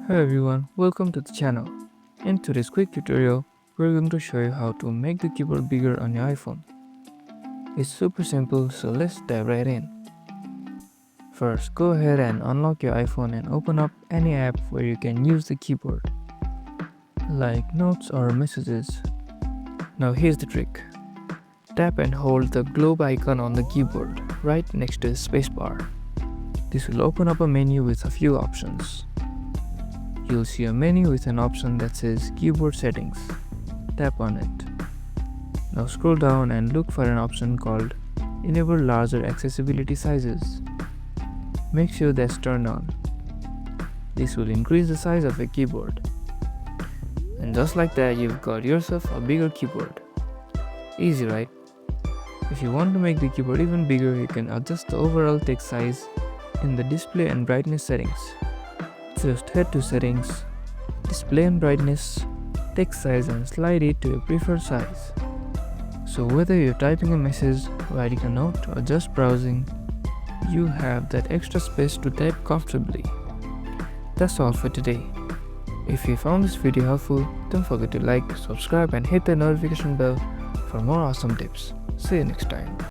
Hello everyone, welcome to the channel. In today's quick tutorial, we're going to show you how to make the keyboard bigger on your iPhone. It's super simple, so let's dive right in. First, go ahead and unlock your iPhone and open up any app where you can use the keyboard, like Notes or Messages. Now here's the trick. Tap and hold the globe icon on the keyboard, right next to the spacebar. This will open up a menu with a few options. You'll see a menu with an option that says Keyboard Settings. Tap on it. Now scroll down and look for an option called Enable Larger Accessibility Sizes. Make sure that's turned on. This will increase the size of your keyboard. And just like that, you've got yourself a bigger keyboard. Easy, right? If you want to make the keyboard even bigger, you can adjust the overall text size in the display and brightness settings. Just head to Settings, Display and Brightness, Text Size, and slide it to your preferred size. So whether you're typing a message, writing a note, or just browsing, you have that extra space to type comfortably. That's all for today. If you found this video helpful, don't forget to like, subscribe, and hit the notification bell for more awesome tips. See you next time.